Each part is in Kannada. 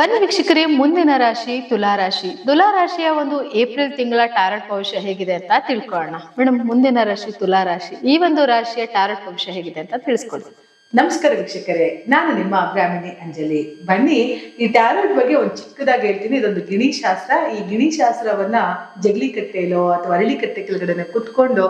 ಬನ್ನಿ ವೀಕ್ಷಕರೇ, ಮುಂದಿನ ರಾಶಿ ತುಲಾರಾಶಿ. ತುಲಾರಾಶಿಯ ಒಂದು ಏಪ್ರಿಲ್ ತಿಂಗಳ ಟಾರೆಟ್ ಭವಿಷ್ಯ ಹೇಗಿದೆ ಅಂತ ತಿಳ್ಕೊಳ್ಳೋಣ. ಮೇಡಮ್, ಮುಂದಿನ ರಾಶಿ ತುಲಾರಾಶಿ, ಈ ಒಂದು ರಾಶಿಯ ಟಾರೆಟ್ ಭವಿಷ್ಯ ಹೇಗಿದೆ ಅಂತ ತಿಳಿಸ್ಕೊಡಿ. ನಮಸ್ಕಾರ ವೀಕ್ಷಕರೇ, ನಾನು ನಿಮ್ಮ ಬ್ರಾಹ್ಮಣಿ ಅಂಜಲಿ. ಬನ್ನಿ, ಈ ಟ್ಯಾರೋಟ್ ಬಗ್ಗೆ ಒಂದು ಚಿಕ್ಕದಾಗಿ ಹೇಳ್ತೀನಿ. ಇದೊಂದು ಗಿಣಿ ಶಾಸ್ತ್ರ. ಈ ಗಿಣಿ ಶಾಸ್ತ್ರವನ್ನ ಜಗಲಿ ಕಟ್ಟೆಲೋ ಅಥವಾ ಅರಳಿ ಕಟ್ಟೆ ಕೆಳಗಡೆ ಕುತ್ಕೊಂಡು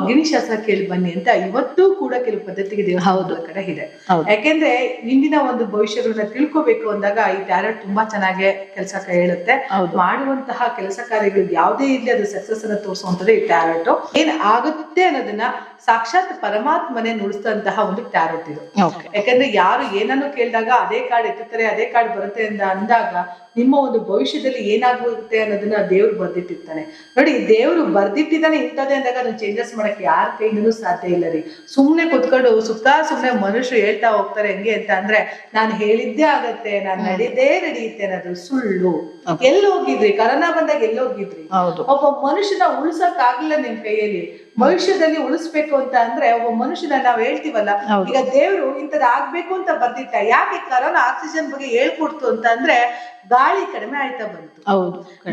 ಗಿಣಿ ಶಾಸ್ತ್ರ ಕೇಳಿ ಬನ್ನಿ ಅಂತ ಇವತ್ತು ಕೂಡ ಕೆಲವು ಪದ್ಧತಿಗೆ ದೇವಸ್ಥಾನದ ಕಡೆ ಇದೆ. ಯಾಕೆಂದ್ರೆ ಇಂದಿನ ಒಂದು ಭವಿಷ್ಯಗಳನ್ನ ತಿಳ್ಕೋಬೇಕು ಅಂದಾಗ ಈ ಟ್ಯಾರೋಟ್ ತುಂಬಾ ಚೆನ್ನಾಗಿ ಕೆಲಸ ಹೇಳುತ್ತೆ. ಮಾಡುವಂತಹ ಕೆಲಸ ಕಾರ್ಯಗಳು ಯಾವುದೇ ಇರ್ಲಿ ಅದು ಸಕ್ಸಸ್ ಅನ್ನ ತೋರಿಸುವಂತದ್ದು ಈ ಟ್ಯಾರೋಟ್. ಏನ್ ಆಗುತ್ತೆ ಅನ್ನೋದನ್ನ ಸಾಕ್ಷಾತ್ ಪರಮಾತ್ಮನೆ ನುಡಿಸಿದಂತಹ ಒಂದು ಟ್ಯಾರೋಟ್ ಇದು. ಯಾಕಂದ್ರೆ ಯಾರು ಏನನ್ನು ಕೇಳಿದಾಗ ಅದೇ ಕಾರ್ಡ್ ಎತ್ತುತ್ತಾರೆ, ಅದೇ ಕಾರ್ಡ್ ಬರುತ್ತೆ ಅಂತ ಅಂದಾಗ ನಿಮ್ಮ ಒಂದು ಭವಿಷ್ಯದಲ್ಲಿ ಏನಾಗುತ್ತೆ ಅನ್ನೋದನ್ನ ದೇವ್ರು ಬರ್ದಿಟ್ಟಿರ್ತಾನೆ. ನೋಡಿ, ದೇವ್ರು ಬರ್ದಿಟ್ಟಿದ್ದಾನೆ ಇಂಥದ್ದೇ ಅಂದಾಗ ಅದನ್ನ ಚೇಂಜಸ್ ಮಾಡಕ್ಕೆ ಯಾರ ಕೈಯಿಂದನೂ ಸಾಧ್ಯ ಇಲ್ಲ ರೀ. ಸುಮ್ನೆ ಕುತ್ಕೊಂಡು ಸುಮ್ನೆ ಮನುಷ್ಯರು ಹೇಳ್ತಾ ಹೋಗ್ತಾರೆ. ಹೆಂಗೆ ಅಂತ ಅಂದ್ರೆ, ನಾನು ಹೇಳಿದ್ದೇ ಆಗತ್ತೆ, ನಾನು ನಡೆದೇ ನಡೆಯುತ್ತೆ ಅನ್ನೋದು ಸುಳ್ಳು. ಎಲ್ಲಿ ಹೋಗಿದ್ರಿ? ಕರೋನಾ ಬಂದಾಗ ಎಲ್ಲಿ ಹೋಗಿದ್ರಿ? ಒಬ್ಬ ಮನುಷ್ಯನ ಉಳ್ಸಕ್ ಆಗ್ಲಿಲ್ಲ ನಿಮ್ ಕೈಯಲ್ಲಿ. ಭವಿಷ್ಯದಲ್ಲಿ ಉಳಿಸ್ಬೇಕು ಅಂತ ಅಂದ್ರೆ ಒಬ್ಬ ಮನುಷ್ಯನ ನಾವ್ ಹೇಳ್ತೀವಲ್ಲ, ಈಗ ದೇವ್ರು ಇಂಥದ್ ಆಗ್ಬೇಕು ಅಂತ ಬರ್ದಿಟ್ಟ. ಯಾಕೆ ಕರೋನಾ ಆಕ್ಸಿಜನ್ ಬಗ್ಗೆ ಹೇಳ್ಕೊಡ್ತು ಅಂತ ಅಂದ್ರೆ ಗಾಳಿ ಕಡಿಮೆ ಆಯ್ತಾ ಬಂತು.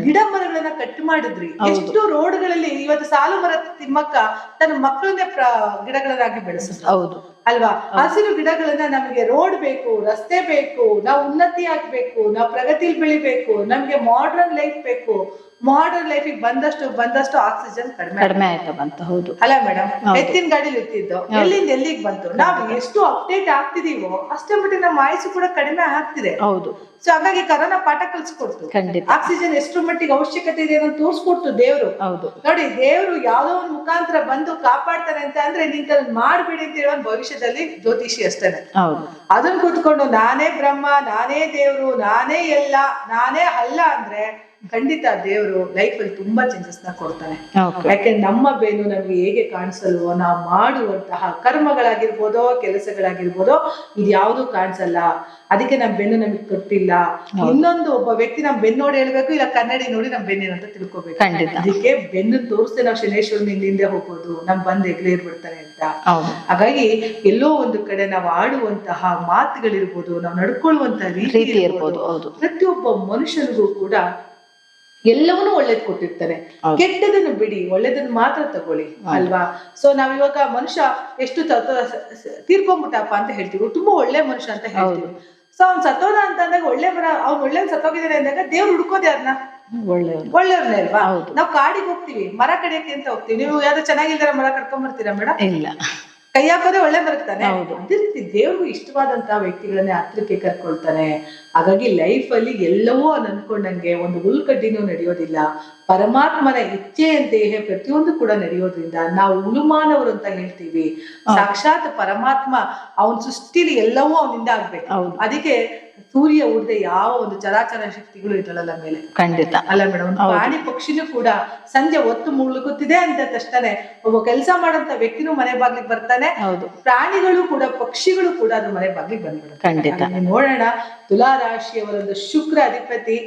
ಗಿಡ ಮರಗಳನ್ನ ಕಟ್ ಮಾಡಿದ್ರಿ. ಎಷ್ಟು ರೋಡ್ಗಳಲ್ಲಿ ಇವತ್ತು ಸಾಲು ಮರ ತಿಮ್ಮಕ್ಕ ತನ್ನ ಮಕ್ಕಳನ್ನೇ ಗಿಡಗಳನ್ನಾಗಿ ಬೆಳೆಸಿದ್ರು ಅಲ್ವಾ? ಹಸಿರು ಗಿಡಗಳನ್ನ ನಮ್ಗೆ ರೋಡ್ ಬೇಕು, ರಸ್ತೆ ಬೇಕು, ನಾವು ಉನ್ನತಿ ಆಗ್ಬೇಕು, ನಾವು ಪ್ರಗತಿಲಿ ಬೆಳಿಬೇಕು, ನಮ್ಗೆ ಮಾಡರ್ನ್ ಲೈಫ್ ಬೇಕು. ಮಾಡರ್ನ್ ಲೈಫ್ ಬಂದಷ್ಟು ಆಕ್ಸಿಜನ್ ಕಡಿಮೆ ಆಯ್ತಾ ಬಂತು. ಹೌದು ಅಲ್ಲ ಮೇಡಮ್? ಎತ್ತಿನ ಗಾಡಿಲಿ ಇರ್ತಿದ್ದು ಎಲ್ಲಿಂದ ಎಲ್ಲಿಗೆ ಬಂತು. ನಾವು ಎಷ್ಟು ಅಪ್ಡೇಟ್ ಆಗ್ತಿದೀವೋ ಅಷ್ಟೇ ಮಟ್ಟಿಗೆ ನಮ್ಮ ಆಯುಸ್ಸು ಕೂಡ ಕಡಿಮೆ ಆಗ್ತಿದೆ. ಹೌದು. ಸೊ ಹಾಗಾಗಿ ಕರೋನಾ ಪಾಠ ಕಲ್ಸ್ಕೊಡ್ತು. ಆಕ್ಸಿಜನ್ ಎಷ್ಟು ಮಟ್ಟಿಗೆ ಅವಶ್ಯಕತೆ ಇದೆ ಅನ್ನೋದು ತೋರ್ಸ್ಕೊಡ್ತು ದೇವ್ರು. ನೋಡಿ, ದೇವ್ರು ಯಾವ್ದೋ ಒಂದು ಮುಖಾಂತರ ಬಂದು ಕಾಪಾಡ್ತಾನೆ ಅಂತ ಅಂದ್ರೆ ನೀನ್ ಮಾಡ್ಬೇಡಿ ಅಂತ ಹೇಳೋ ಭವಿಷ್ಯದಲ್ಲಿ ಜ್ಯೋತಿಷಿ ಅಷ್ಟೇನೆ. ಅದನ್ನ ಕೂತ್ಕೊಂಡು ನಾನೇ ಬ್ರಹ್ಮ, ನಾನೇ ದೇವ್ರು, ನಾನೇ ಎಲ್ಲ, ನಾನೇ ಅಲ್ಲ ಅಂದ್ರೆ ಖಂಡಿತ ದೇವರು ಲೈಫ್ ಅಲ್ಲಿ ತುಂಬಾ ಚೇಂಜಸ್ ನ ಕೊಡ್ತಾನೆ. ಯಾಕೆ ನಮ್ಮ ಬೆನ್ನು ನಮ್ಗೆ ಹೇಗೆ ಕಾಣಿಸಲ್ವೋ, ನಾವು ಮಾಡುವಂತಹ ಕರ್ಮಗಳಾಗಿರ್ಬೋದೋ ಕೆಲಸಗಳಾಗಿರ್ಬೋದೋ ಇದು ಯಾವ್ದು ಕಾಣಿಸಲ್ಲ. ಅದಕ್ಕೆ ನಮ್ ಬೆನ್ನು ನಮಗ್ ಗೊತ್ತಿಲ್ಲ. ಇನ್ನೊಂದು ಒಬ್ಬ ವ್ಯಕ್ತಿ ನಮ್ ಬೆನ್ನು ನೋಡಿ ಹೇಳ್ಬೇಕು, ಇಲ್ಲ ಕನ್ನಡಿ ನೋಡಿ ನಮ್ ಬೆನ್ನೇನಂತ ತಿಳ್ಕೊಬೇಕು. ಅದಕ್ಕೆ ಬೆನ್ನು ತೋರಿಸ್ದೆ ನಾವು ಶನೇಶ್ವರನ ಹಿಂದೆ ಹೋಗೋದು, ನಮ್ ಬಂದ್ ಎಗ್ಲೇರ್ ಬಿಡ್ತಾರೆ ಅಂತ. ಹಾಗಾಗಿ ಎಲ್ಲೋ ಒಂದು ಕಡೆ ನಾವು ಆಡುವಂತಹ ಮಾತುಗಳಿರ್ಬೋದು, ನಾವು ನಡ್ಕೊಳ್ಳುವಂತಹ ರೀತಿ ಇರ್ಬೋದು, ಪ್ರತಿಯೊಬ್ಬ ಮನುಷ್ಯನಿಗೂ ಕೂಡ ಎಲ್ಲವನ್ನೂ ಒಳ್ಳೇದ್ ಕೊಟ್ಟಿರ್ತಾರೆ. ಕೆಟ್ಟದನ್ನು ಬಿಡಿ, ಒಳ್ಳೇದನ್ನ ಮಾತ್ರ ತಗೊಳ್ಳಿ ಅಲ್ವಾ? ಸೊ ನಾವ್ ಇವಾಗ ಮನುಷ್ಯ ಎಷ್ಟು ತೀರ್ಕೊಂಡ್ಬಿಟ್ಟಪ್ಪ ಅಂತ ಹೇಳ್ತೀವಿ, ತುಂಬಾ ಒಳ್ಳೆ ಮನುಷ್ಯ ಅಂತ ಹೇಳ್ತೀವಿ. ಸೊ ಅವ್ನ್ ಸತ್ತೋದ ಅಂತ ಅಂದಾಗ ಒಳ್ಳೆ ಮರ, ಅವ್ನ್ ಒಳ್ಳೆ ಸತ್ತೋಗಿದ್ದಾನೆ ಅಂದಾಗ ದೇವ್ರು ಹುಡ್ಕೋದೆ ಅದನ್ನ ಒಳ್ಳೆಯವ್ರನ್ನೇ ಅಲ್ವಾ? ನಾವ್ ಕಾಡಿಗೆ ಹೋಗ್ತೀವಿ, ಮರ ಕಡಿಯಕ್ಕೆ ಅಂತ ಹೋಗ್ತೀವಿ. ನೀವು ಯಾವ್ದು ಚೆನ್ನಾಗಿಲ್ದಾರ ಮರ ಕಡ್ಕೊಂಡ್ ಬರ್ತೀರಾ ಮೇಡಮ್? ಇಲ್ಲ. ಕೈ ಹಾಕೋದೇ ಒಳ್ಳೆ ಬರುತ್ತಾನೆ. ದೇವ್ರಿಗೂ ಇಷ್ಟವಾದಂತಹ ವ್ಯಕ್ತಿಗಳನ್ನೇ ಹತ್ರಕ್ಕೆ ಕರ್ಕೊಳ್ತಾನೆ. ಹಾಗಾಗಿ ಲೈಫ್ ಅಲ್ಲಿ ಎಲ್ಲವೂ ಅನ್ಕೊಂಡಂಗೆ ಒಂದು ಹುಲ್ಕಡ್ಡಿನೂ ನಡೆಯೋದಿಲ್ಲ. ಪರಮಾತ್ಮನ ಇಚ್ಛೆಯಂತೆಯೇ ಪ್ರತಿಯೊಂದು ಕೂಡ ನಡೆಯೋದ್ರಿಂದ ನಾವು ಉಳುಮಾನವರು ಅಂತ ಹೇಳ್ತೀವಿ. ಸಾಕ್ಷಾತ್ ಪರಮಾತ್ಮ ಅವನ ಸೃಷ್ಟಿಲಿ ಎಲ್ಲವೂ ಅವನಿಂದ ಆಗ್ಬೇಕು. ಅದಕ್ಕೆ ಸೂರ್ಯ ಉಡ್ದೆ ಯಾವ ಒಂದು ಚರಾಚರ ಶಕ್ತಿಗಳು ಇರಲ್ಲ ಮೇಲೆ. ಖಂಡಿತ ಅಲ್ಲ ಮೇಡಮ್? ಪ್ರಾಣಿ ಪಕ್ಷಿನೂ ಕೂಡ ಸಂಜೆ ಹೊತ್ತು ಮುಳುಗುತ್ತಿದೆ ಅಂತ ತಕ್ಷಣ ಒಬ್ಬ ಕೆಲಸ ಮಾಡಂತ ವ್ಯಕ್ತಿನೂ ಮನೆ ಬಾಗ್ಲಿಗೆ ಬರ್ತಾನೆ. ಪ್ರಾಣಿಗಳು ಕೂಡ, ಪಕ್ಷಿಗಳು ಕೂಡ ಅದು ಮನೆ ಬಾಗ್ಲಿಗೆ ಬಂದ್ಬಿಡುತ್ತೆ. ಖಂಡಿತ ನೋಡೋಣ. ತುಲಾ ರಾಶಿಯವರೊಂದು ಶುಕ್ರ ಅಧಿಪತಿ.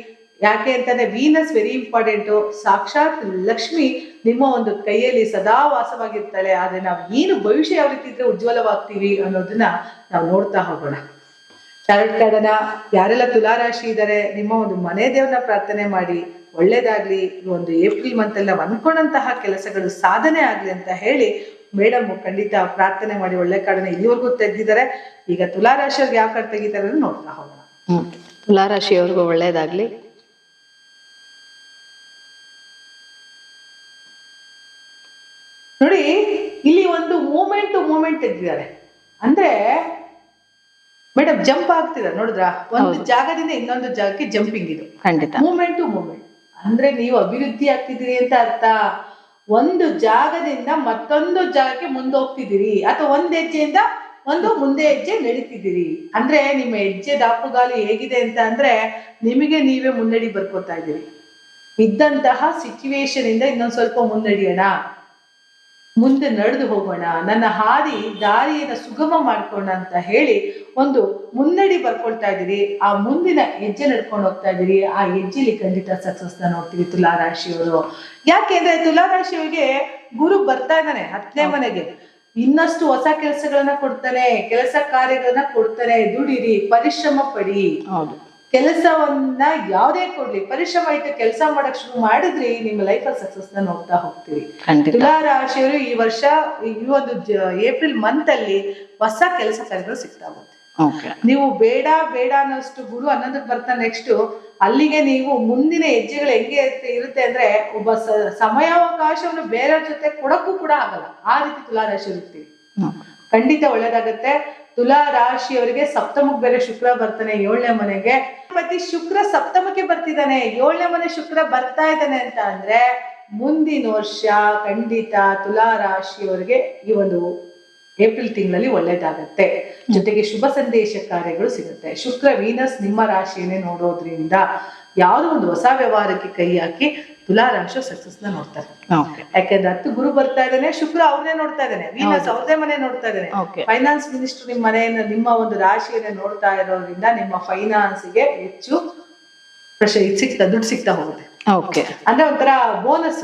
ಯಾಕೆ ಅಂತಂದ್ರೆ ವೀನಸ್ ವೆರಿ ಇಂಪಾರ್ಟೆಂಟ್. ಸಾಕ್ಷಾತ್ ಲಕ್ಷ್ಮಿ ನಿಮ್ಮ ಒಂದು ಕೈಯಲ್ಲಿ ಸದಾ ವಾಸವಾಗಿರ್ತಾಳೆ. ಆದ್ರೆ ನಾವು ಏನು ಭವಿಷ್ಯ ಯಾವ ರೀತಿ ಇದ್ರೆ ಉಜ್ವಲವಾಗ್ತೀವಿ ಅನ್ನೋದನ್ನ ನಾವು ನೋಡ್ತಾ ಹೋಗೋಣ. ಟಾರೆಟ್ ಕಾರ್ಡನ್ನ ಯಾರೆಲ್ಲ ತುಲಾರಾಶಿ ಇದ್ದಾರೆ, ನಿಮ್ಮ ಒಂದು ಮನೆ ದೇವ್ರನ್ನ ಪ್ರಾರ್ಥನೆ ಮಾಡಿ ಒಳ್ಳೇದಾಗ್ಲಿ. ಈ ಒಂದು ಏಪ್ರಿಲ್ ಮಂತ್ ಅಲ್ಲಿ ನಾವು ಅನ್ಕೊಂಡಂತಹ ಕೆಲಸಗಳು ಸಾಧನೆ ಆಗ್ಲಿ ಅಂತ ಹೇಳಿ ಮೇಡಮ್ ಖಂಡಿತ ಪ್ರಾರ್ಥನೆ ಮಾಡಿ ಒಳ್ಳೆ ಕಾರ್ಡನ್ನ ಇಲ್ಲಿವರೆಗೂ ತೆಗೆದಿದ್ದಾರೆ. ಈಗ ತುಲಾರಾಶಿಯವ್ರಿಗೆ ಯಾವ ಕಾರ್ಡ್ ತೆಗಿತಾರೆ ನೋಡ್ತಾ ಹೋಗೋಣ. ತುಲಾರಾಶಿಯವ್ರಿಗೂ ಒಳ್ಳೇದಾಗ್ಲಿ. ನೋಡಿ, ಇಲ್ಲಿ ಒಂದು ಮೂಮೆಂಟ್ ತೆಗೆದಿದ್ದಾರೆ. ಅಂದ್ರೆ ಮೇಡಮ್ ಜಂಪ್ ಆಗ್ತಿದ್ದಾರೆ, ನೋಡಿದ್ರ? ಒಂದು ಜಾಗದಿಂದ ಇನ್ನೊಂದು ಜಾಗಕ್ಕೆ ಜಂಪಿಂಗ್ ಇದು. ಖಂಡಿತ ಮೂಮೆಂಟ್ ಅಂದ್ರೆ ನೀವು ಅಭಿವೃದ್ಧಿ ಆಗ್ತಿದ್ದೀರಿ ಅಂತ ಅರ್ಥ. ಒಂದು ಜಾಗದಿಂದ ಮತ್ತೊಂದು ಜಾಗಕ್ಕೆ ಮುಂದೆ ಹೋಗ್ತಿದ್ದೀರಿ, ಅಥವಾ ಒಂದ್ ಹೆಜ್ಜೆಯಿಂದ ಒಂದು ಮುಂದೆ ಹೆಜ್ಜೆ ನಡೀತಿದ್ದೀರಿ. ಅಂದ್ರೆ ನಿಮ್ಮ ಹೆಜ್ಜೆ ದಾಪುಗಾಲು ಹೇಗಿದೆ ಅಂತ ಅಂದ್ರೆ ನಿಮಗೆ ನೀವೇ ಮುನ್ನಡಿ ಬರ್ಕೋತಾ ಇದ್ದೀರಿ. ಇದ್ದಂತಹ ಸಿಚುವೇಶನ್ ಇಂದ ಇನ್ನೊಂದ್ ಸ್ವಲ್ಪ ಮುನ್ನಡಿಯೋಣ, ಮುಂದೆ ನಡೆದು ಹೋಗೋಣ, ನನ್ನ ದಾರಿಯನ್ನು ಸುಗಮ ಮಾಡ್ಕೋಣ ಅಂತ ಹೇಳಿ ಒಂದು ಮುನ್ನಡಿ ಬರ್ಕೊಳ್ತಾ ಇದೀರಿ. ಆ ಮುಂದಿನ ಹೆಜ್ಜೆ ನಡ್ಕೊಂಡು ಹೋಗ್ತಾ ಇದೀರಿ. ಆ ಹೆಜ್ಜೆಲಿ ಖಂಡಿತ ಸಕ್ಸಸ್ ನ ನೋಡ್ತೀವಿ ತುಲಾರಾಶಿಯವರು. ಯಾಕೆಂದ್ರೆ ತುಲಾರಾಶಿಯವರಿಗೆ ಗುರು ಬರ್ತಾ ಇದ್ದಾನೆ 10ನೇ ಮನೆಗೆ. ಇನ್ನಷ್ಟು ಹೊಸ ಕೆಲಸಗಳನ್ನ ಕೊಡ್ತಾನೆ, ಕೆಲಸ ಕಾರ್ಯಗಳನ್ನ ಕೊಡ್ತಾನೆ. ದುಡಿರಿ, ಪರಿಶ್ರಮ ಪಡಿ. ಕೆಲಸವನ್ನ ಯಾವುದೇ ಕೊಡ್ಲಿ, ಪರಿಶ್ರಮ ಇಟ್ಟು ಕೆಲಸ ಮಾಡಕ್ ಶುರು ಮಾಡಿದ್ರಿ, ನಿಮ್ಮ ಲೈಫಲ್ಲಿ ಸಕ್ಸಸ್ ನ ನೋಡ್ತಾ ಹೋಗ್ತೀರಿ. ತುಲಾ ರಾಶಿಯವರು ಈ ವರ್ಷ ಈ ಒಂದು ಏಪ್ರಿಲ್ ಮಂತ್ ಅಲ್ಲಿ ಹೊಸ ಕೆಲಸ ಕಾರ್ಯಗಳು ಸಿಗ್ತಾ ಹೋಗುತ್ತೆ. ನೀವು ಬೇಡ ಬೇಡ ಅನ್ನೋಷ್ಟು ಗುರು 11ಕ್ಕೆ ಬರ್ತಾ ನೆಕ್ಸ್ಟ್ ಅಲ್ಲಿಗೆ ನೀವು ಮುಂದಿನ ಹೆಜ್ಜೆಗಳು ಹೆಂಗೆ ಇರುತ್ತೆ ಅಂದ್ರೆ ಒಬ್ಬ ಸಮಯಾವಕಾಶವನ್ನು ಬೇರೆಯವ್ರ ಜೊತೆ ಕೊಡಕ್ಕೂ ಕೂಡ ಆಗಲ್ಲ, ಆ ರೀತಿ ತುಲಾ ರಾಶಿ ಇರ್ತೀವಿ. ಖಂಡಿತ ಒಳ್ಳೇದಾಗತ್ತೆ. ತುಲಾ ರಾಶಿಯವರಿಗೆ ಸಪ್ತಮಕ್ಕೆ ಬೇರೆ ಶುಕ್ರ ಬರ್ತಾನೆ 7ನೇ ಮನೆಗೆ. ಮತ್ತೆ ಶುಕ್ರ ಸಪ್ತಮಕ್ಕೆ ಬರ್ತಿದ್ದಾನೆ, 7ನೇ ಮನೆ ಶುಕ್ರ ಬರ್ತಾ ಇದ್ದಾನೆ ಅಂತ ಅಂದ್ರೆ ಮುಂದಿನ ವರ್ಷ ಖಂಡಿತ ತುಲಾ ರಾಶಿಯವರಿಗೆ ಈ ಒಂದು ಏಪ್ರಿಲ್ ತಿಂಗಳಲ್ಲಿ ಒಳ್ಳೇದಾಗತ್ತೆ. ಜೊತೆಗೆ ಶುಭ ಸಂದೇಶ ಕಾರ್ಯಗಳು ಸಿಗುತ್ತೆ. ಶುಕ್ರ ವೀನಸ್ ನಿಮ್ಮ ರಾಶಿಯನ್ನೇ ನೋಡೋದ್ರಿಂದ ಯಾವುದೋ ಒಂದು ಹೊಸ ವ್ಯವಹಾರಕ್ಕೆ ಕೈ ಹಾಕಿ ತುಲಾ ರಾಶಿ ಸಕ್ಸಸ್ ನ ನೋಡ್ತಾರೆ. ಯಾಕಂದ್ರೆ 10 ಗುರು ಬರ್ತಾ ಇದ್ದಾನೆ, ಶುಕ್ರ ಅವ್ರನ್ನೇ ನೋಡ್ತಾ ಇದ್ದಾನೆ, ವೀನಸ್ ಅವ್ರದೇ ಮನೆ ನೋಡ್ತಾ ಇದ್ದಾನೆ. ಫೈನಾನ್ಸ್ ಮಿನಿಸ್ಟರ್ ನಿಮ್ಮ ಮನೆಯನ್ನ ನಿಮ್ಮ ಒಂದು ರಾಶಿಯನ್ನೇ ನೋಡ್ತಾ ಇರೋದ್ರಿಂದ ನಿಮ್ಮ ಫೈನಾನ್ಸ್ ಗೆ ಹೆಚ್ಚು ದುಡ್ಡು ಸಿಗ್ತಾ ಹೋಗುತ್ತೆ. ಅಂದ್ರೆ ಒಂಥರ ಬೋನಸ್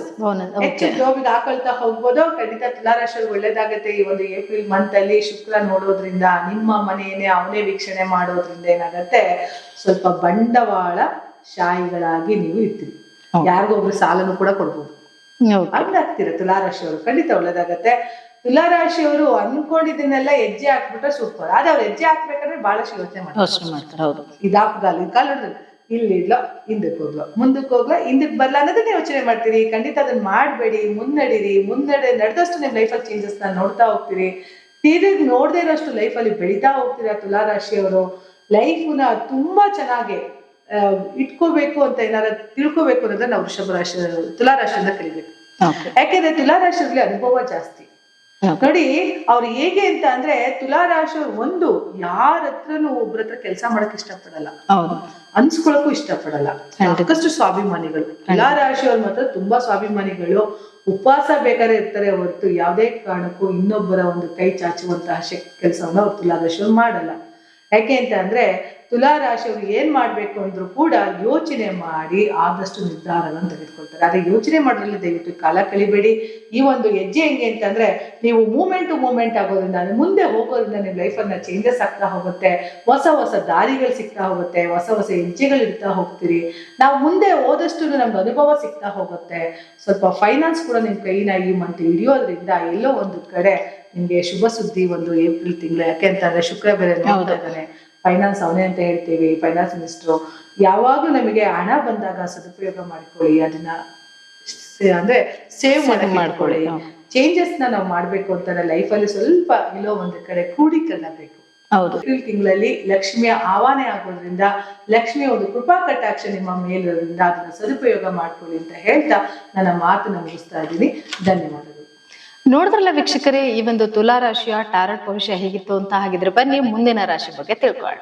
ಹೆಚ್ಚು ಜಾಬಿಗೆ ಹಾಕೊಳ್ತಾ ಹೋಗ್ಬೋದು. ಖಂಡಿತ ತುಲಾ ರಾಶಿ ಒಳ್ಳೇದಾಗತ್ತೆ. ಈ ಒಂದು ಏಪ್ರಿಲ್ ಮಂತ್ ಅಲ್ಲಿ ಶುಕ್ರ ನೋಡೋದ್ರಿಂದ, ನಿಮ್ಮ ಮನೆಯನ್ನೇ ಅವನೇ ವೀಕ್ಷಣೆ ಮಾಡೋದ್ರಿಂದ ಏನಾಗತ್ತೆ, ಸ್ವಲ್ಪ ಬಂಡವಾಳ ಶಾಹಿಗಳಾಗಿ ನೀವು ಇರ್ತೀರಿ. ಯಾರಿಗೊಬ್ರು ಸಾಲನು ಕೂಡ ಕೊಡ್ಬೋದು, ಹಂಗಾಗ್ತೀರ ತುಲಾ ರಾಶಿಯವರು. ಖಂಡಿತ ಒಳ್ಳೇದಾಗತ್ತೆ. ತುಲಾ ರಾಶಿಯವರು ಅನ್ಕೊಂಡಿದ್ದನ್ನೆಲ್ಲ ಹೆಜ್ಜೆ ಹಾಕ್ಬಿಟ್ರೆ ಸೂಪರ್. ಆದ್ರೆ ಅವ್ರು ಹೆಜ್ಜೆ ಹಾಕ್ಬೇಕಂದ್ರೆ ಬಹಳಷ್ಟು ಯೋಚನೆ ಮಾಡ್ತಾರೆ. ಇದಾಕಗಾಲ ಈ ಕಾಲ ನೋಡಿದ್ರೆ ಇಲ್ಲಿಡ್ಲೋ ಹಿಂದಕ್ಕೆ ಹೋಗ್ಲೋ, ಮುಂದಕ್ಕೆ ಹೋಗ್ಲೋ ಹಿಂದಕ್ಕೆ ಬರ್ಲಾ ಅನ್ನೋದನ್ನ ಯೋಚನೆ ಮಾಡ್ತೀರಿ. ಖಂಡಿತ ಅದನ್ನ ಮಾಡ್ಬೇಡಿ, ಮುನ್ನಡೀರಿ. ನಡೆದಷ್ಟು ನಿಮ್ ಲೈಫಲ್ಲಿ ಚೇಂಜಸ್ ನ ನೋಡ್ತಾ ಹೋಗ್ತೀರಿ. ತಿರುಗಿ ನೋಡದೇ ಇರೋಷ್ಟು ಲೈಫಲ್ಲಿ ಬೆಳಿತಾ ಹೋಗ್ತೀರಾ. ತುಲಾ ರಾಶಿಯವರು ಲೈಫ್ನ ತುಂಬಾ ಚೆನ್ನಾಗಿ ಇಟ್ಕೋಬೇಕು ಅಂತ ಏನಾರ ತಿಳ್ಕೋಬೇಕು ಅನ್ನೋದನ್ನ ನಾವು ತುಲಾ ರಾಶಿಯಿಂದ ಕಲಿಬೇಕು. ಯಾಕೆಂದ್ರೆ ತುಲಾ ರಾಶಿಯಲ್ಲಿ ಅನುಭವ ಜಾಸ್ತಿ. ನೋಡಿ ಅವ್ರು ಹೇಗೆ ಅಂತ ಅಂದ್ರೆ ತುಲಾ ರಾಶಿಯವ್ರು ಒಂದು ಯಾರ ಹತ್ರನು ಒಬ್ರ ಹತ್ರ ಕೆಲಸ ಮಾಡಕ್ ಇಷ್ಟಪಡಲ್ಲ, ಅನ್ಸ್ಕೊಳಕ್ಕೂ ಇಷ್ಟಪಡಲ್ಲ. ಸಾಕಷ್ಟು ಸ್ವಾಭಿಮಾನಿಗಳು ತುಲಾ ರಾಶಿಯವ್ರ ಮಾತ್ರ ತುಂಬಾ ಸ್ವಾಭಿಮಾನಿಗಳು. ಉಪವಾಸ ಬೇಕಾದ್ರೆ ಇರ್ತಾರೆ ಹೊರತು ಯಾವುದೇ ಕಾರಣಕ್ಕೂ ಇನ್ನೊಬ್ಬರ ಒಂದು ಕೈ ಚಾಚುವಂತಹ ಕೆಲಸವನ್ನ ಅವ್ರು ತುಲಾ ರಾಶಿಯವ್ರು ಮಾಡಲ್ಲ. ಯಾಕೆ ಅಂತ ಅಂದ್ರೆ ತುಲಾ ರಾಶಿಯವರು ಏನ್ ಮಾಡ್ಬೇಕು ಅಂದ್ರೂ ಕೂಡ ಯೋಚನೆ ಮಾಡಿ ಆದಷ್ಟು ನಿರ್ಧಾರಗಳನ್ನು ತೆಗೆದುಕೊಳ್ತಾರೆ. ಆದ್ರೆ ಯೋಚನೆ ಮಾಡೋದ್ರಲ್ಲಿ ದಯವಿಟ್ಟು ಕಾಲ ಕಳಿಬೇಡಿ. ಈ ಒಂದು ಹೆಜ್ಜೆ ಹೆಂಗೆ ಅಂತಂದ್ರೆ ನೀವು ಮೂಮೆಂಟ್ ಟು ಮೂಮೆಂಟ್ ಆಗೋದ್ರಿಂದ, ಮುಂದೆ ಹೋಗೋದ್ರಿಂದ ನಿಮ್ ಲೈಫನ್ನ ಚೇಂಜಸ್ ಆಗ್ತಾ ಹೋಗುತ್ತೆ. ಹೊಸ ಹೊಸ ದಾರಿಗಳು ಸಿಗ್ತಾ ಹೋಗುತ್ತೆ, ಹೊಸ ಹೊಸ ಹೆಜ್ಜೆಗಳು ಇಡ್ತಾ ಹೋಗ್ತೀರಿ. ನಾವು ಮುಂದೆ ಹೋದಷ್ಟು ನಮ್ಗೆ ಅನುಭವ ಸಿಗ್ತಾ ಹೋಗುತ್ತೆ. ಸ್ವಲ್ಪ ಫೈನಾನ್ಸ್ ಕೂಡ ನಿಮ್ ಕೈನ ಈ ಮಂತ್ ಹಿಡಿಯೋದ್ರಿಂದ ಎಲ್ಲೋ ಒಂದು ಕಡೆ ನಿಮ್ಗೆ ಶುಭ ಸುದ್ದಿ ಒಂದು ಏಪ್ರಿಲ್ ತಿಂಗಳು. ಯಾಕೆ ಅಂತಂದ್ರೆ ಶುಕ್ರ ಬೇರೆ ನೋಡ್ತಾ ಇದ್ದಾನೆ. ಫೈನಾನ್ಸ್ ಅವನೇ ಅಂತ ಹೇಳ್ತೀವಿ, ಫೈನಾನ್ಸ್ ಮಿನಿಸ್ಟ್ರು. ಯಾವಾಗ್ಲೂ ನಮಗೆ ಹಣ ಬಂದಾಗ ಸದುಪಯೋಗ ಮಾಡ್ಕೊಳ್ಳಿ, ಅದನ್ನ ಅಂದ್ರೆ ಸೇವ್ ಮಾಡ್ಕೊಳ್ಳಿ. ಚೇಂಜಸ್ ನಾವು ಮಾಡ್ಬೇಕು ಅಂತಾನೆ ಲೈಫಲ್ಲಿ ಸ್ವಲ್ಪ ಎಲ್ಲೋ ಒಂದು ಕಡೆ ಕ್ರೋಢೀಕರಣ ಬೇಕು. ಏಪ್ರಿಲ್ ತಿಂಗಳಲ್ಲಿ ಲಕ್ಷ್ಮಿಯ ಆವಾಹನೆ ಆಗೋದ್ರಿಂದ, ಲಕ್ಷ್ಮಿಯ ಒಂದು ಕೃಪಾ ಕಟಾಕ್ಷ ನಿಮ್ಮ ಮೇಲಿರೋದ್ರಿಂದ ಅದನ್ನ ಸದುಪಯೋಗ ಮಾಡ್ಕೊಳ್ಳಿ ಅಂತ ಹೇಳ್ತಾ ನನ್ನ ಮಾತನ್ನ ಮುಗಿಸ್ತಾ ಇದ್ದೀನಿ. ಧನ್ಯವಾದಗಳು. ನೋಡಿದ್ರಲ್ಲ ವೀಕ್ಷಕರೇ, ಈ ಒಂದು ತುಲಾ ರಾಶಿಯ ಟಾರಟ್ ಭವಿಷ್ಯ ಹೇಗಿತ್ತು ಅಂತ. ಹಾಗಿದ್ರೆ ಬನ್ನಿ ಮುಂದಿನ ರಾಶಿ ಬಗ್ಗೆ ತಿಳ್ಕೊಳ್ಳೋಣ.